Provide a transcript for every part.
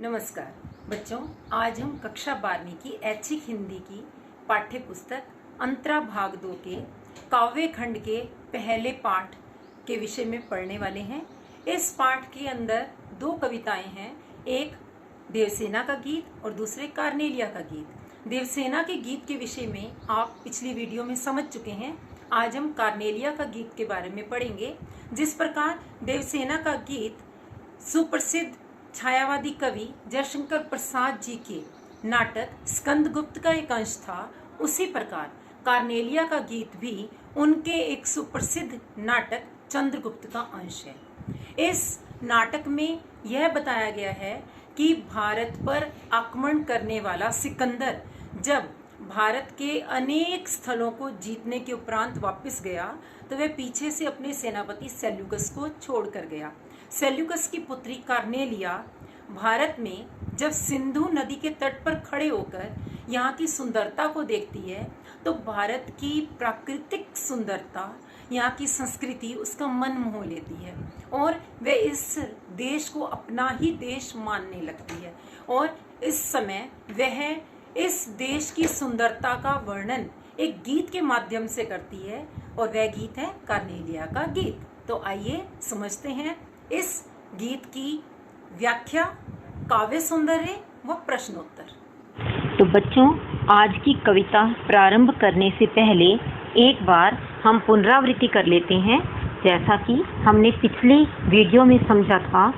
नमस्कार बच्चों, आज हम कक्षा 12वीं की ऐच्छिक हिंदी की पाठ्य पुस्तक अंतरा भाग 2 के काव्य खंड के पहले पाठ के विषय में पढ़ने वाले हैं। इस पाठ के अंदर दो कविताएं हैं, एक देवसेना का गीत और दूसरे कार्नेलिया का गीत। देवसेना के गीत के विषय में आप पिछली वीडियो में समझ चुके हैं। आज हम कार्नेलिया का गीत के बारे में पढ़ेंगे। जिस प्रकार देवसेना का गीत सुप्रसिद्ध छायावादी कवि जयशंकर प्रसाद जी के नाटक स्कंदगुप्त का एक अंश था, उसी प्रकार कार्नेलिया का गीत भी उनके एक सुप्रसिद्ध नाटक चंद्रगुप्त का अंश है। इस नाटक में यह बताया गया है कि भारत पर आक्रमण करने वाला सिकंदर जब भारत के अनेक स्थलों को जीतने के उपरांत वापस गया तो वह पीछे से अपने सेनापति सेल्यूकस को छोड़कर गया। सेल्यूकस की पुत्री कार्नेलिया भारत में जब सिंधु नदी के तट पर खड़े होकर यहाँ की सुंदरता को देखती है तो भारत की प्राकृतिक सुंदरता, यहाँ की संस्कृति उसका मन मोह लेती है और वह इस देश को अपना ही देश मानने लगती है। और इस समय वह इस देश की सुंदरता का वर्णन एक गीत के माध्यम से करती है और वह गीत है कार्नेलिया का गीत। तो आइए समझते हैं इस गीत की व्याख्या, काव्य सौंदर्य व प्रश्नोत्तर। तो बच्चों, आज की कविता प्रारंभ करने से पहले एक बार हम पुनरावृत्ति कर लेते हैं। जैसा कि हमने पिछली वीडियो में समझा था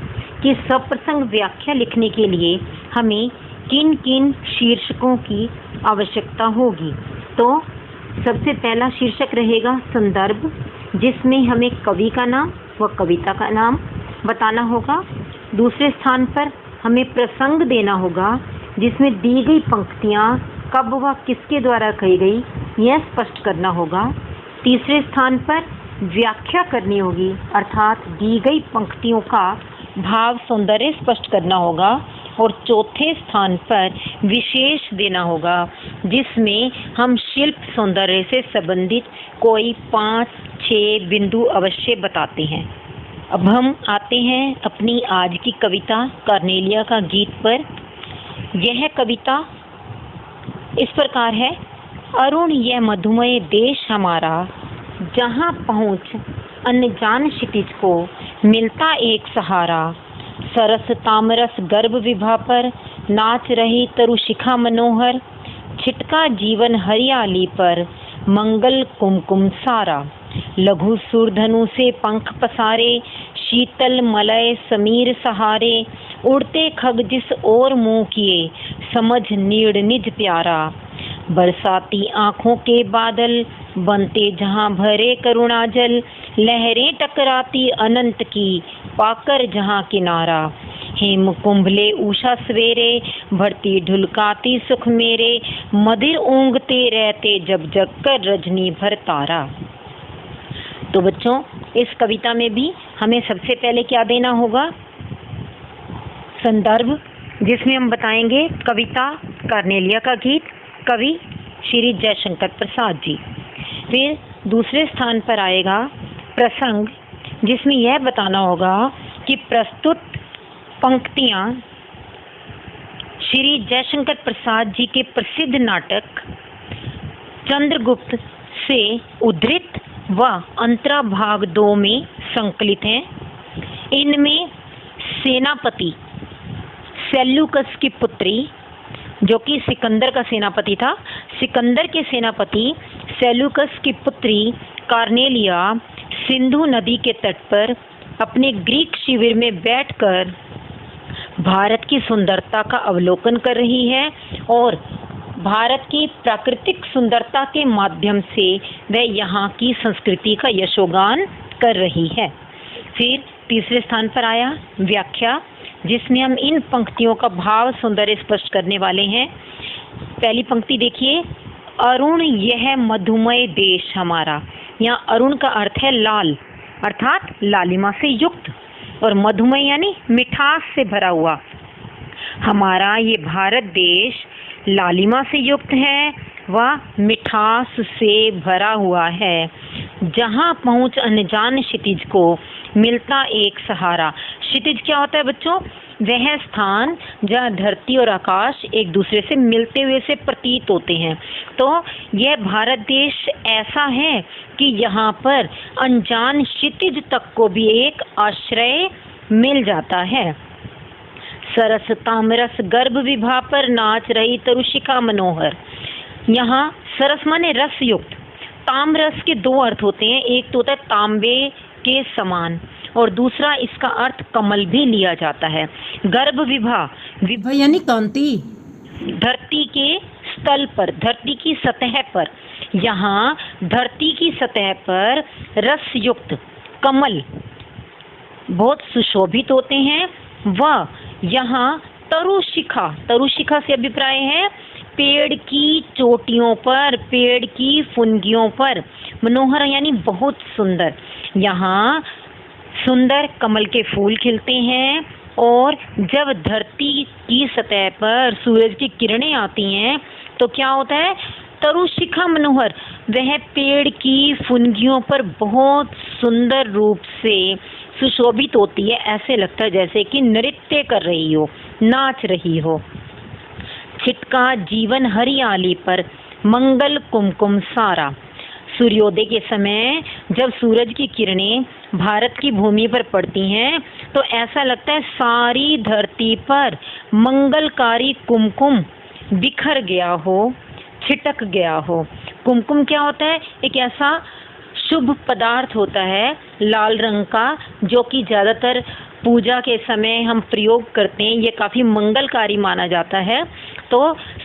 कि सप्रसंग व्याख्या लिखने के लिए हमें किन किन शीर्षकों की आवश्यकता होगी। तो सबसे पहला शीर्षक रहेगा संदर्भ, जिसमें हमें कवि का नाम व कविता का नाम बताना होगा। दूसरे स्थान पर हमें प्रसंग देना होगा, जिसमें दी गई पंक्तियाँ कब व किसके द्वारा कही गई यह स्पष्ट करना होगा। तीसरे स्थान पर व्याख्या करनी होगी, अर्थात दी गई पंक्तियों का भाव सौंदर्य स्पष्ट करना होगा। और चौथे स्थान पर विशेष देना होगा, जिसमें हम शिल्प सौंदर्य से संबंधित कोई 5-6 बिंदु अवश्य बताते हैं। अब हम आते हैं अपनी आज की कविता कार्नेलिया का गीत पर। यह कविता इस प्रकार है। अरुण यह मधुमय देश हमारा, जहाँ पहुँच अनजान क्षितिज को मिलता एक सहारा। सरस तामरस गर्भ विभा पर नाच रही तरुशिखा मनोहर। छिटका जीवन हरियाली पर मंगल कुमकुम सारा। लघु सुरधनु से पंख पसारे, शीतल मलय समीर सहारे। उड़ते खग जिस ओर मुँह किए, समझ नीड़ निज प्यारा। बरसाती आँखों के बादल बनते जहाँ भरे करुणाजल। लहरें टकराती अनंत की, पाकर जहाँ किनारा। हेम कुंभले उषा सवेरे, भरती ढुलकाती सुख मेरे। मदिर ऊँघते रहते जब जग कर रजनी भर तारा। तो बच्चों, इस कविता में भी हमें सबसे पहले क्या देना होगा? संदर्भ, जिसमें हम बताएंगे कविता कार्नेलिया का गीत, कवि श्री जयशंकर प्रसाद जी। फिर दूसरे स्थान पर आएगा प्रसंग, जिसमें यह बताना होगा कि प्रस्तुत पंक्तियाँ श्री जयशंकर प्रसाद जी के प्रसिद्ध नाटक चंद्रगुप्त से उद्धृत व अंतरा भाग 2 में संकलित हैं। इनमें सेनापति सेल्यूकस की पुत्री, जो कि सिकंदर का सेनापति था, सिकंदर के सेनापति सेल्यूकस की पुत्री कार्नेलिया सिंधु नदी के तट पर अपने ग्रीक शिविर में बैठकर भारत की सुंदरता का अवलोकन कर रही है और भारत की प्राकृतिक सुंदरता के माध्यम से वह यहाँ की संस्कृति का यशोगान कर रही है। फिर तीसरे स्थान पर आया व्याख्या, जिसमें हम इन पंक्तियों का भाव सौंदर्य स्पष्ट करने वाले हैं। पहली पंक्ति देखिए, अरुण यह मधुमय देश हमारा। यहाँ अरुण का अर्थ है लाल, अर्थात लालिमा से युक्त, और मधुमय यानी मिठास से भरा हुआ। हमारा ये भारत देश लालिमा से युक्त है व मिठास से भरा हुआ है। जहाँ पहुँच अनजान क्षितिज को मिलता एक सहारा। क्षितिज क्या होता है बच्चों? वह स्थान जहाँ धरती और आकाश एक दूसरे से मिलते हुए से प्रतीत होते हैं। तो यह भारत देश ऐसा है कि यहाँ पर अनजान क्षितिज तक को भी एक आश्रय मिल जाता है। सरस तामरस गर्भ विभा पर नाच रही तरुशिखा मनोहर। यहाँ सरस माने रस युक्त। तामरस के दो अर्थ होते हैं, एक तो होता है तांबे के समान और दूसरा इसका अर्थ कमल भी लिया जाता है। गर्भ विभा, विभा यानी कांति, धरती के स्थल पर, धरती की सतह पर। यहाँ धरती की सतह पर रस युक्त कमल बहुत सुशोभित होते हैं। वह यहाँ तरुशिखा, तरुशिखा से अभिप्राय है पेड़ की चोटियों पर, पेड़ की फुनगियों पर। मनोहर यानी बहुत सुंदर। यहाँ सुंदर कमल के फूल खिलते हैं और जब धरती की सतह पर सूरज की किरणें आती हैं तो क्या होता है, तरुशिखा मनोहर, वह पेड़ की फुनगियों पर बहुत सुंदर रूप से सुशोभित होती है। ऐसे लगता है जैसे कि नृत्य कर रही हो, नाच रही हो। छिटका जीवन हरियाली पर, मंगल कुमकुम सारा। सूर्योदय के समय जब सूरज की किरणें भारत की भूमि पर पड़ती हैं तो ऐसा लगता है सारी धरती पर मंगलकारी कुमकुम बिखर गया हो, छिटक गया हो। कुमकुम क्या होता है, एक ऐसा शुभ पदार्थ होता है लाल रंग का, जो कि ज़्यादातर पूजा के समय हम प्रयोग करते हैं। ये काफ़ी मंगलकारी माना जाता है। तो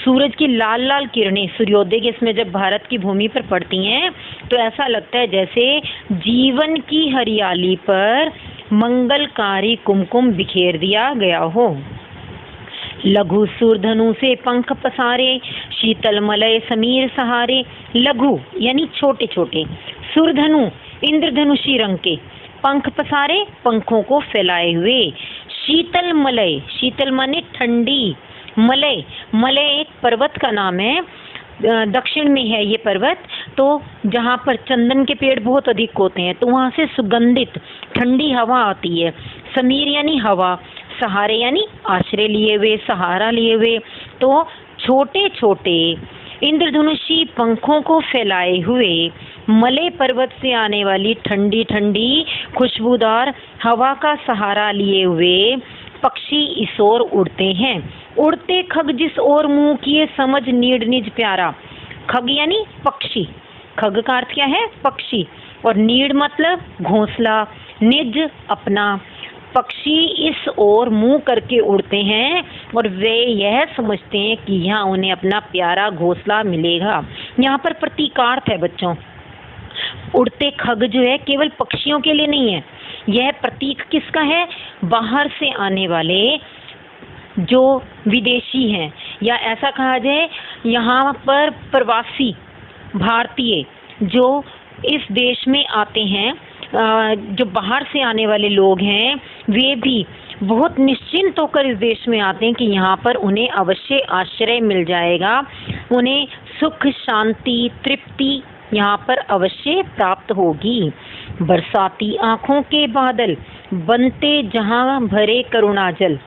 सूरज की लाल लाल किरणें सूर्योदय के समय जब भारत की भूमि पर पड़ती हैं तो ऐसा लगता है जैसे जीवन की हरियाली पर मंगलकारी कुमकुम बिखेर दिया गया हो। लघु सूरधनु से पंख पसारे, शीतल मलय समीर सहारे। लघु यानी छोटे छोटे, सूरधनु इंद्रधनुषी रंग के, पंख पसारे पंखों को फैलाए हुए। शीतल मलय, शीतल माने ठंडी, मलय, मलय एक पर्वत का नाम है, दक्षिण में है ये पर्वत। तो जहाँ पर चंदन के पेड़ बहुत अधिक होते हैं तो वहाँ से सुगंधित ठंडी हवा आती है। समीर यानी हवा, सहारे यानी आश्रय लिए हुए, सहारा लिए हुए। तो छोटे छोटे इंद्रधनुषी पंखों को फैलाए हुए मलय पर्वत से आने वाली ठंडी ठंडी खुशबूदार हवा का सहारा लिए हुए पक्षी इस ओर उड़ते हैं। उड़ते खग जिस ओर मुंह किए, समझ नीड निज प्यारा। खग यानी पक्षी, खग का अर्थ क्या है, पक्षी, और नीड मतलब घोंसला, निज अपना। पक्षी इस ओर मुंह करके उड़ते हैं और वे यह समझते हैं कि यहाँ उन्हें अपना प्यारा घोंसला मिलेगा। यहाँ पर प्रतीकार्थ है बच्चों। उड़ते खग जो है केवल पक्षियों के लिए नहीं है, यह प्रतीक किसका है, बाहर से आने वाले जो विदेशी हैं, या ऐसा कहा जाए यहाँ पर प्रवासी भारतीय जो इस देश में आते हैं, जो बाहर से आने वाले लोग हैं, वे भी बहुत निश्चिंत होकर इस देश में आते हैं कि यहाँ पर उन्हें अवश्य आश्रय मिल जाएगा, उन्हें सुख शांति तृप्ति यहाँ पर अवश्य प्राप्त होगी। बरसाती आँखों के बादल बनते जहाँ भरे करुणाजल।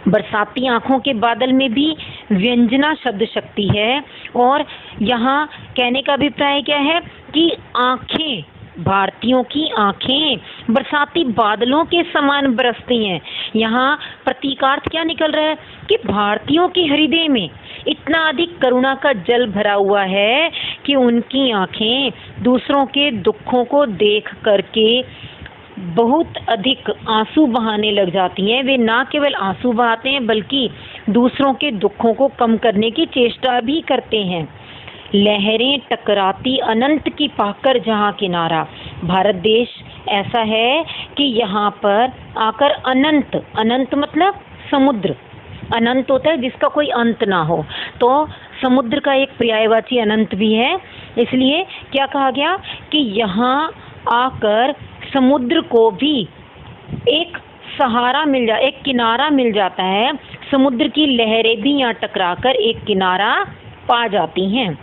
बरसाती आँखों के बादल में भी व्यंजना शब्द शक्ति है और यहाँ कहने का अभिप्राय क्या है कि आँखें, भारतीयों की आँखें बरसाती बादलों के समान बरसती हैं। यहाँ प्रतीकार्थ क्या निकल रहा है कि भारतीयों के हृदय में इतना अधिक करुणा का जल भरा हुआ है कि उनकी आँखें दूसरों के दुखों को देख करके बहुत अधिक आंसू बहाने लग जाती हैं। वे ना केवल आंसू बहाते हैं बल्कि दूसरों के दुखों को कम करने की चेष्टा भी करते हैं। लहरें टकराती अनंत की पाकर जहाँ किनारा। भारत देश ऐसा है कि यहाँ पर आकर अनंत, अनंत मतलब समुद्र, अनंत होता है जिसका कोई अंत ना हो, तो समुद्र का एक पर्यायवाची अनंत भी है। इसलिए क्या कहा गया कि यहाँ आकर समुद्र को भी एक सहारा मिल जा, एक किनारा मिल जाता है। समुद्र की लहरें भी यहाँ टकराकर एक किनारा पा जाती हैं।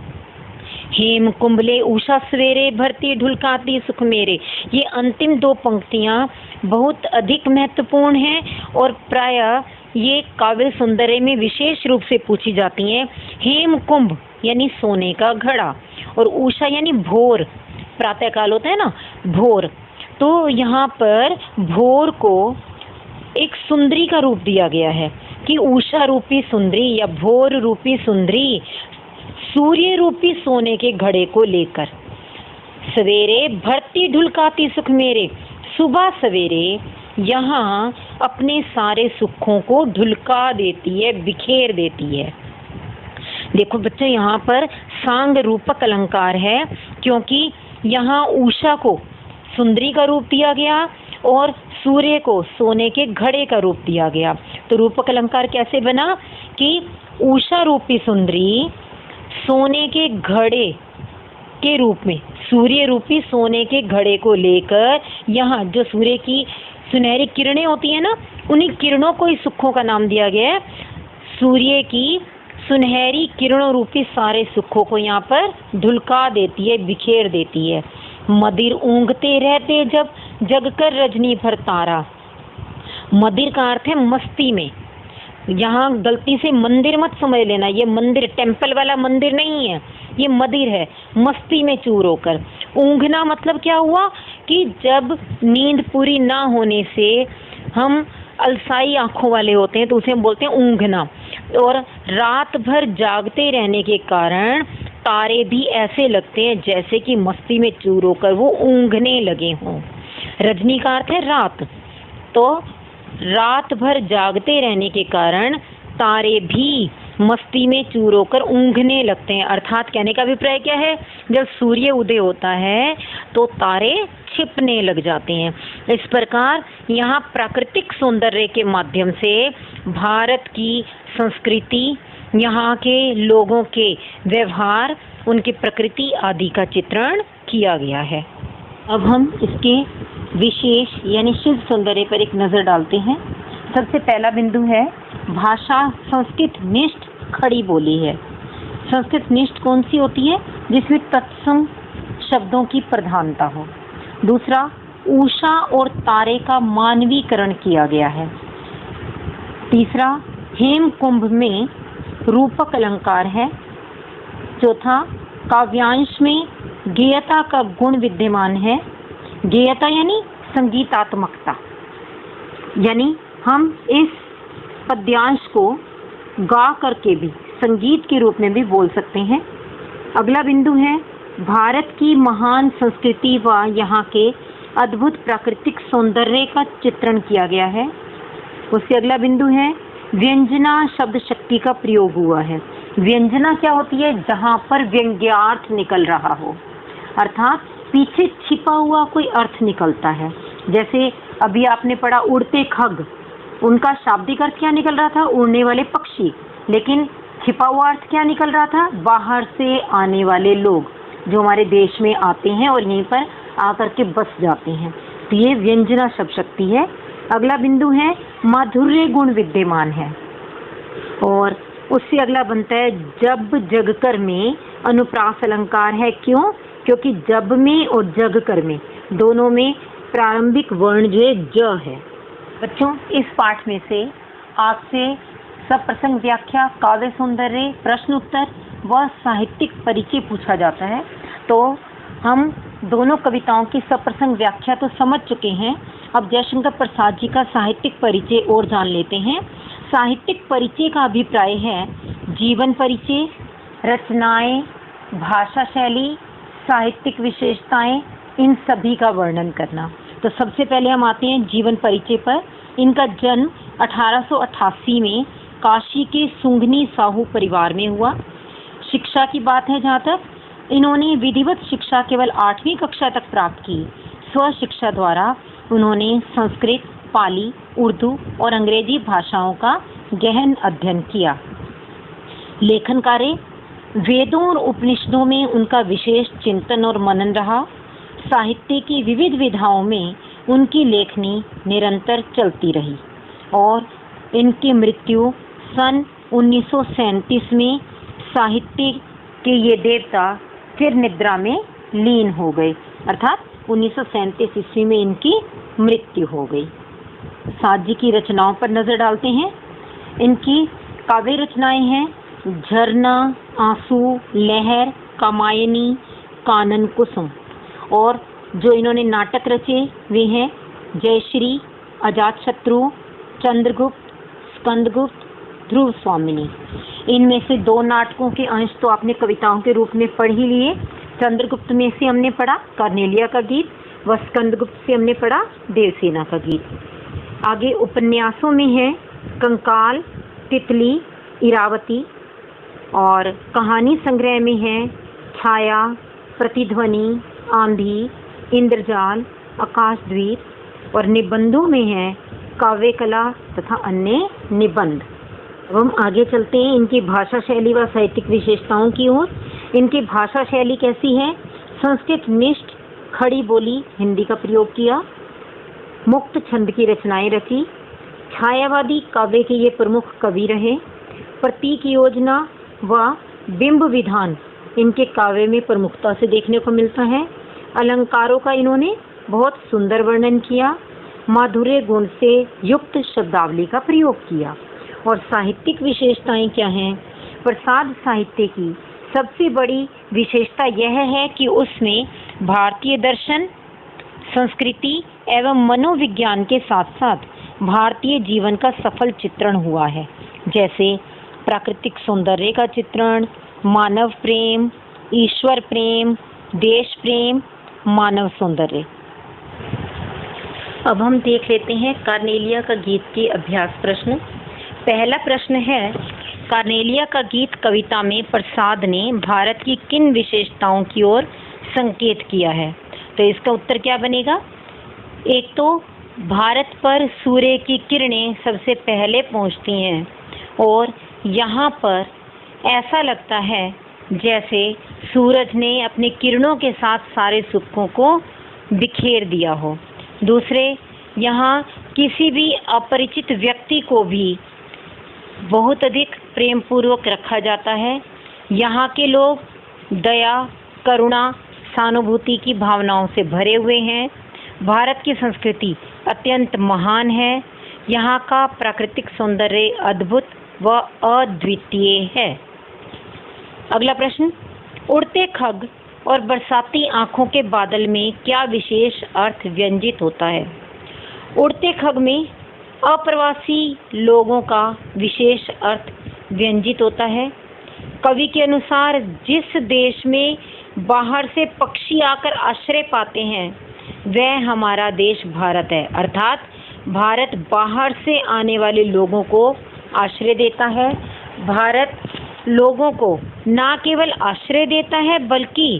हेम कुंभले उषा सवेरे भरती ढुलकाती सुख मेरे। ये अंतिम दो पंक्तियां बहुत अधिक महत्वपूर्ण हैं और प्रायः ये काव्य सुंदरी में विशेष रूप से पूछी जाती हैं। हेम कुंभ यानी सोने का घड़ा और उषा यानी भोर, प्रातःकाल होता है ना, भोर। तो यहाँ पर भोर को एक सुंदरी का रूप दिया गया है कि उषा रूपी सुंदरी या भोर रूपी सुंदरी सूर्य रूपी सोने के घड़े को लेकर सवेरे भरती ढुलकाती सुख मेरे, सुबह सवेरे यहाँ अपने सारे सुखों को ढुलका देती है, बिखेर देती है। देखो बच्चों, यहाँ पर सांग रूपक अलंकार है क्योंकि यहाँ उषा को सुंदरी का रूप दिया गया और सूर्य को सोने के घड़े का रूप दिया गया। तो रूपक अलंकार कैसे बना कि उषा रूपी सुंदरी सोने के घड़े के रूप में, सूर्य रूपी सोने के घड़े को लेकर यहाँ जो सूर्य की सुनहरी किरणें होती है ना, उन्हीं किरणों को ही सुखों का नाम दिया गया है। सूर्य की सुनहरी किरणों रूपी सारे सुखों को यहाँ पर ढुलका देती है, बिखेर देती है। मदिर ऊँघते रहते जब जगकर रजनी भर तारा। मदिर का अर्थ है मस्ती में। यहाँ गलती से मंदिर मत समझ लेना, ये मंदिर टेम्पल वाला मंदिर नहीं है, ये मदिर है, मस्ती में चूर होकर। ऊँघना मतलब क्या हुआ कि जब नींद पूरी ना होने से हम अलसाई आंखों वाले होते हैं तो उसे हम बोलते हैं ऊँघना। और रात भर जागते रहने के कारण तारे भी ऐसे लगते हैं जैसे कि मस्ती में चूर होकर वो ऊँघने लगे हों। रजनी का अर्थ है रात, तो रात भर जागते रहने के कारण तारे भी मस्ती में चूर होकर ऊँघने लगते हैं। अर्थात कहने का अभिप्राय क्या है, जब सूर्य उदय होता है तो तारे छिपने लग जाते हैं। इस प्रकार यहाँ प्राकृतिक सौंदर्य के माध्यम से भारत की संस्कृति, यहाँ के लोगों के व्यवहार, उनकी प्रकृति आदि का चित्रण किया गया है। अब हम इसके विशेष यानी शिल्प सौंदर्य पर एक नज़र डालते हैं। सबसे पहला बिंदु है भाषा संस्कृत निष्ठ खड़ी बोली है। संस्कृत निष्ठ कौन सी होती है? जिसमें तत्सम शब्दों की प्रधानता हो। दूसरा, उषा और तारे का मानवीकरण किया गया है। तीसरा, हेम कुंभ में रूपक अलंकार है। चौथा, काव्यांश में गेयता का गुण विद्यमान है। गेयता यानी संगीतात्मकता, यानी हम इस पद्यांश को गा करके भी संगीत के रूप में भी बोल सकते हैं। अगला बिंदु है भारत की महान संस्कृति व यहाँ के अद्भुत प्राकृतिक सौंदर्य का चित्रण किया गया है। उससे अगला बिंदु है व्यंजना शब्द शक्ति का प्रयोग हुआ है। व्यंजना क्या होती है? जहाँ पर व्यंग्यार्थ निकल रहा हो, अर्थात पीछे छिपा हुआ कोई अर्थ निकलता है। जैसे अभी आपने पढ़ा उड़ते खग, उनका शाब्दिक अर्थ क्या निकल रहा था? उड़ने वाले पक्षी। लेकिन छिपा हुआ अर्थ क्या निकल रहा था? बाहर से आने वाले लोग जो हमारे देश में आते हैं और यहीं पर आकर के बस जाते हैं। तो ये व्यंजना शब्द शक्ति है। अगला बिंदु है माधुर्य गुण विद्यमान है। और उससे अगला बनता है जब जगकर में अनुप्रास अलंकार है। क्यों? क्योंकि जब में और जगकर में दोनों में प्रारंभिक वर्ण जो है ज है। बच्चों, इस पाठ में से आपसे सप्रसंग व्याख्या, काव्य सौंदर्य, प्रश्न उत्तर व साहित्यिक परिचय पूछा जाता है। तो हम दोनों कविताओं की सप्रसंग व्याख्या तो समझ चुके हैं। अब जयशंकर प्रसाद जी का साहित्यिक परिचय और जान लेते हैं। साहित्यिक परिचय का अभिप्राय है जीवन परिचय, रचनाएं, भाषा शैली, साहित्यिक विशेषताएं, इन सभी का वर्णन करना। तो सबसे पहले हम आते हैं जीवन परिचय पर। इनका जन्म 1888 में काशी के सुंगनी साहू परिवार में हुआ। शिक्षा की बात है जहाँ तक, इन्होंने विधिवत शिक्षा केवल 8वीं कक्षा तक प्राप्त की। स्व शिक्षा द्वारा उन्होंने संस्कृत, पाली, उर्दू और अंग्रेजी भाषाओं का गहन अध्ययन किया। लेखन कार्य, वेदों और उपनिषदों में उनका विशेष चिंतन और मनन रहा। साहित्य की विविध विधाओं में उनकी लेखनी निरंतर चलती रही और इनकी मृत्यु सन 1937 में साहित्य के ये देवता फिर निद्रा में लीन हो गए, अर्थात 1937 ईस्वी में इनकी मृत्यु हो गई। साथ जी की रचनाओं पर नजर डालते हैं। इनकी काव्य रचनाएं हैं झरना, आंसू, लहर, कामायनी, कानन कुसुम। और जो इन्होंने नाटक रचे वे हैं जयश्री, अजातशत्रु, चंद्रगुप्त, स्कंदगुप्त, ध्रुव स्वामिनी। इनमें से 2 नाटकों के अंश तो आपने कविताओं के रूप में पढ़ ही लिए। चंद्रगुप्त में से हमने पढ़ा कार्नेलिया का गीत व स्कंदगुप्त से हमने पढ़ा देवसेना का गीत। आगे उपन्यासों में है कंकाल, तितली, इरावती। और कहानी संग्रह में है छाया, प्रतिध्वनि, आंधी, इंद्रजाल, आकाशद्वीप। और निबंधों में है काव्य कला तथा अन्य निबंध। अब हम आगे चलते हैं इनकी भाषा शैली व साहित्यिक विशेषताओं की ओर। इनकी भाषा शैली कैसी है? संस्कृत निष्ठ खड़ी बोली हिंदी का प्रयोग किया, मुक्त छंद की रचनाएं रची, छायावादी काव्य के ये प्रमुख कवि रहे। प्रतीक योजना व बिंब विधान इनके काव्य में प्रमुखता से देखने को मिलता है। अलंकारों का इन्होंने बहुत सुंदर वर्णन किया, माधुर्य गुण से युक्त शब्दावली का प्रयोग किया। और साहित्यिक विशेषताएं क्या हैं? प्रसाद साहित्य की सबसे बड़ी विशेषता यह है कि उसमें भारतीय दर्शन, संस्कृति एवं मनोविज्ञान के साथ साथ भारतीय जीवन का सफल चित्रण हुआ है, जैसे प्राकृतिक सौंदर्य का चित्रण, मानव प्रेम, ईश्वर प्रेम, देश प्रेम, मानव सौंदर्य। अब हम देख लेते हैं कार्नेलिया का गीत के अभ्यास प्रश्न। पहला प्रश्न है, कार्नेलिया का गीत कविता में प्रसाद ने भारत की किन विशेषताओं की ओर संकेत किया है? तो इसका उत्तर क्या बनेगा? एक तो भारत पर सूर्य की किरणें सबसे पहले पहुंचती हैं और यहाँ पर ऐसा लगता है जैसे सूरज ने अपने किरणों के साथ सारे सुखों को बिखेर दिया हो। दूसरे, यहाँ किसी भी अपरिचित व्यक्ति को भी बहुत अधिक प्रेम पूर्वक रखा जाता है। यहाँ के लोग दया, करुणा, सहानुभूति की भावनाओं से भरे हुए हैं। भारत की संस्कृति अत्यंत महान है। यहाँ का प्राकृतिक सौंदर्य अद्भुत व अद्वितीय है। अगला प्रश्न, उड़ते खग और बरसाती आँखों के बादल में क्या विशेष अर्थ व्यंजित होता है? उड़ते खग में अप्रवासी लोगों का विशेष अर्थ व्यंजित होता है। कवि के अनुसार जिस देश में बाहर से पक्षी आकर आश्रय पाते हैं वह हमारा देश भारत है, अर्थात भारत बाहर से आने वाले लोगों को आश्रय देता है। भारत लोगों को न केवल आश्रय देता है बल्कि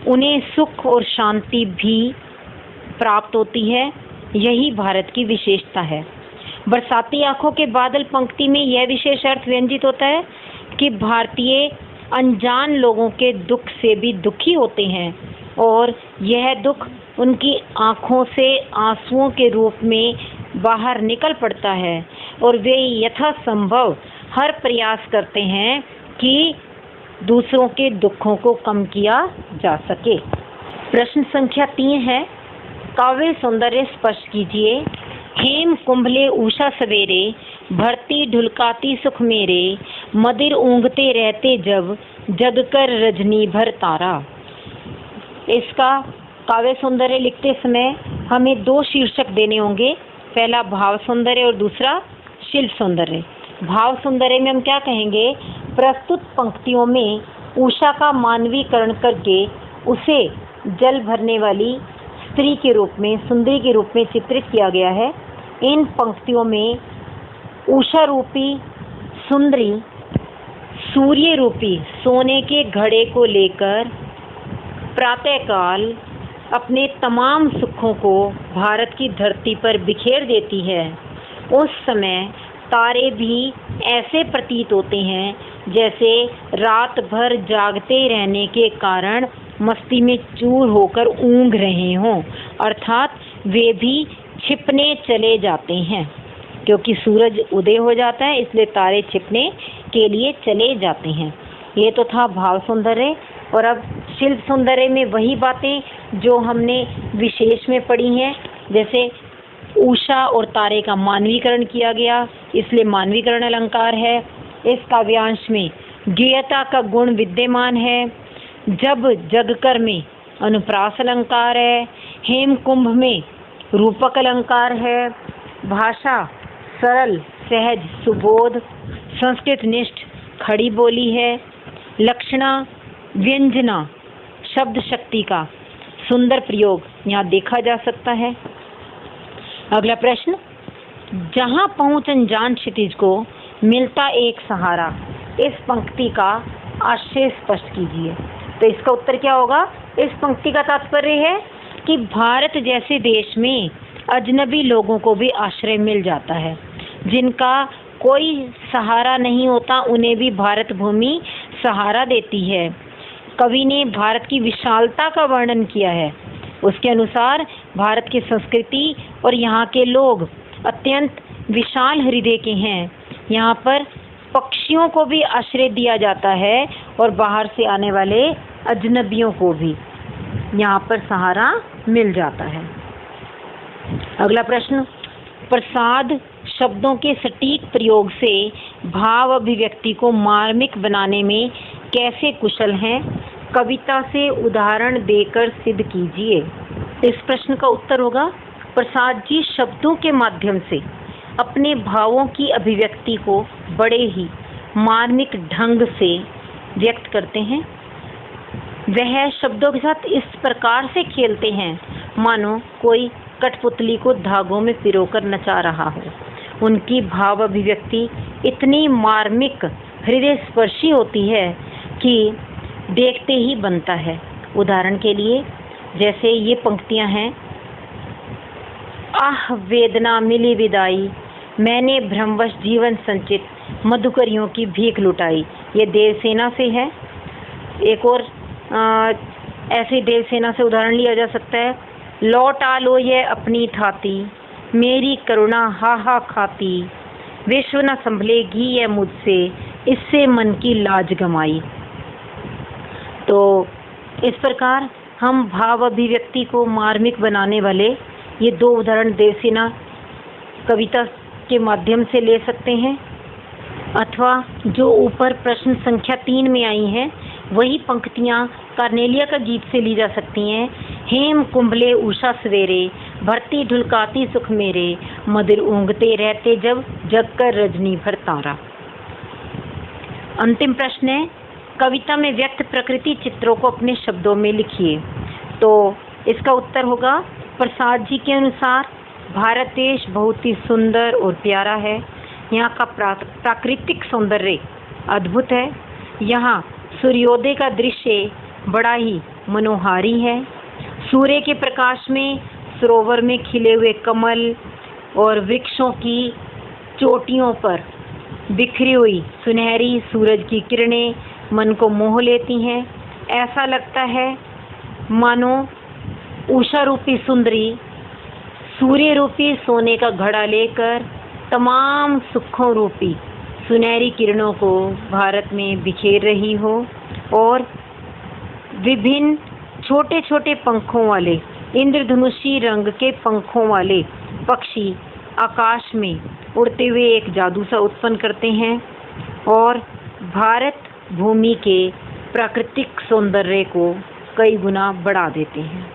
उन्हें सुख और शांति भी प्राप्त होती है। यही भारत की विशेषता है। बरसाती आंखों के बादल पंक्ति में यह विशेष अर्थ व्यंजित होता है कि भारतीय अनजान लोगों के दुख से भी दुखी होते हैं और यह दुख उनकी आंखों से आंसुओं के रूप में बाहर निकल पड़ता है और वे यथासंभव हर प्रयास करते हैं कि दूसरों के दुखों को कम किया जा सके। प्रश्न संख्या 3 है, काव्य सौंदर्य स्पष्ट कीजिए। हेम कुंभले उषा सवेरे, भरती ढुलकाती सुख मेरे, मदिर ऊँघते रहते जब, जग कर रजनी भर तारा। इसका काव्य सौंदर्य लिखते समय हमें 2 शीर्षक देने होंगे, पहला भाव सौंदर्य और दूसरा शिल्प सौंदर्य। भाव सौंदर्य में हम क्या कहेंगे? प्रस्तुत पंक्तियों में उषा का मानवीकरण करके उसे जल भरने वाली स्त्री के रूप में, सुंदरी के रूप में चित्रित किया गया है। इन पंक्तियों में उषा रूपी सुंदरी सूर्य रूपी सोने के घड़े को लेकर प्रातःकाल अपने तमाम सुखों को भारत की धरती पर बिखेर देती है। उस समय तारे भी ऐसे प्रतीत होते हैं जैसे रात भर जागते रहने के कारण मस्ती में चूर होकर ऊँघ रहे हों, अर्थात वे भी छिपने चले जाते हैं। क्योंकि सूरज उदय हो जाता है इसलिए तारे छिपने के लिए चले जाते हैं। ये तो था भाव सौंदर्य। और अब शिल्प सौंदर्य में वही बातें जो हमने विशेष में पढ़ी हैं, जैसे उषा और तारे का मानवीकरण किया गया, इसलिए मानवीकरण अलंकार है। इस काव्यांश में गेयता का गुण विद्यमान है। जब जगकर में अनुप्रास अलंकार है। हेमकुंभ में रूपक अलंकार है। भाषा सरल सहज सुबोध संस्कृत निष्ठ खड़ी बोली है। लक्षणा व्यंजना शब्द शक्ति का सुंदर प्रयोग यहाँ देखा जा सकता है। अगला प्रश्न, जहाँ पहुँच अनजान क्षितिज को मिलता एक सहारा, इस पंक्ति का आशय स्पष्ट कीजिए। तो इसका उत्तर क्या होगा? इस पंक्ति का तात्पर्य है कि भारत जैसे देश में अजनबी लोगों को भी आश्रय मिल जाता है। जिनका कोई सहारा नहीं होता उन्हें भी भारत भूमि सहारा देती है। कवि ने भारत की विशालता का वर्णन किया है। उसके अनुसार भारत की संस्कृति और यहाँ के लोग अत्यंत विशाल हृदय के हैं। यहाँ पर पक्षियों को भी आश्रय दिया जाता है और बाहर से आने वाले अजनबियों को भी यहाँ पर सहारा मिल जाता है। अगला प्रश्न, प्रसाद शब्दों के सटीक प्रयोग से भाव अभिव्यक्ति को मार्मिक बनाने में कैसे कुशल हैं? कविता से उदाहरण देकर सिद्ध कीजिए। इस प्रश्न का उत्तर होगा, प्रसाद जी शब्दों के माध्यम से अपने भावों की अभिव्यक्ति को बड़े ही मार्मिक ढंग से व्यक्त करते हैं। वह शब्दों के साथ इस प्रकार से खेलते हैं मानो कोई कठपुतली को धागों में पिरोकर नचा रहा हो। उनकी भाव अभिव्यक्ति इतनी मार्मिक हृदय स्पर्शी होती है कि देखते ही बनता है। उदाहरण के लिए जैसे ये पंक्तियां हैं, आह वेदना मिली विदाई, मैंने भ्रमवश जीवन संचित मधुकरियों की भीख लुटाई। ये देवसेना से है। एक और ऐसे देवसेना से उदाहरण लिया जा सकता है, लौट आलो ये अपनी थाती, मेरी करुणा हा हा खाती, विश्व न संभलेगी ये मुझसे, इससे मन की लाज गमाई। तो इस प्रकार हम भाव अभिव्यक्ति को मार्मिक बनाने वाले ये दो उदाहरण देवसेना कविता के माध्यम से ले सकते हैं, अथवा जो ऊपर प्रश्न संख्या 3 में आई हैं वही पंक्तियाँ कार्नेलिया का गीत से ली जा सकती हैं। हेम कुंभले उषा सवेरे, भरती ढुलकाती सुख मेरे, मधुर ऊँघते रहते जब जग कर रजनी भर तारा। अंतिम प्रश्न है, कविता में व्यक्त प्रकृति चित्रों को अपने शब्दों में लिखिए। तो इसका उत्तर होगा, प्रसाद जी के अनुसार भारत देश बहुत ही सुंदर और प्यारा है। यहाँ का प्राकृतिक सौंदर्य अद्भुत है। यहाँ सूर्योदय का दृश्य बड़ा ही मनोहारी है। सूर्य के प्रकाश में सरोवर में खिले हुए कमल और वृक्षों की चोटियों पर बिखरी हुई सुनहरी सूरज की किरणें मन को मोह लेती हैं। ऐसा लगता है मानो उषा रूपी सुंदरी सूर्य रूपी सोने का घड़ा लेकर तमाम सुखों रूपी सुनहरी किरणों को भारत में बिखेर रही हो और विभिन्न छोटे छोटे पंखों वाले इंद्रधनुषी रंग के पंखों वाले पक्षी आकाश में उड़ते हुए एक जादू सा उत्पन्न करते हैं और भारत भूमि के प्राकृतिक सौंदर्य को कई गुना बढ़ा देते हैं।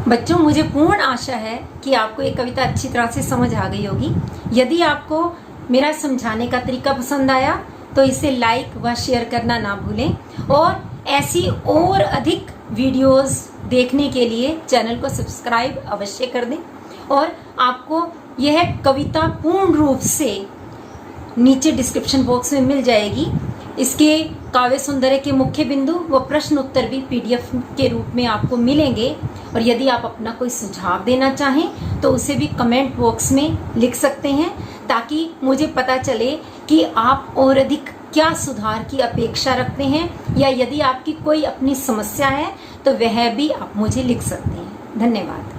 बच्चों, मुझे पूर्ण आशा है कि आपको ये कविता अच्छी तरह से समझ आ गई होगी। यदि आपको मेरा समझाने का तरीका पसंद आया तो इसे लाइक व शेयर करना ना भूलें और ऐसी और अधिक वीडियोस देखने के लिए चैनल को सब्सक्राइब अवश्य कर दें। और आपको यह कविता पूर्ण रूप से नीचे डिस्क्रिप्शन बॉक्स में मिल जाएगी। इसके काव्य सौंदर्य के मुख्य बिंदु व प्रश्न उत्तर भी PDF के रूप में आपको मिलेंगे। और यदि आप अपना कोई सुझाव देना चाहें तो उसे भी कमेंट बॉक्स में लिख सकते हैं, ताकि मुझे पता चले कि आप और अधिक क्या सुधार की अपेक्षा रखते हैं, या यदि आपकी कोई अपनी समस्या है तो वह भी आप मुझे लिख सकते हैं। धन्यवाद।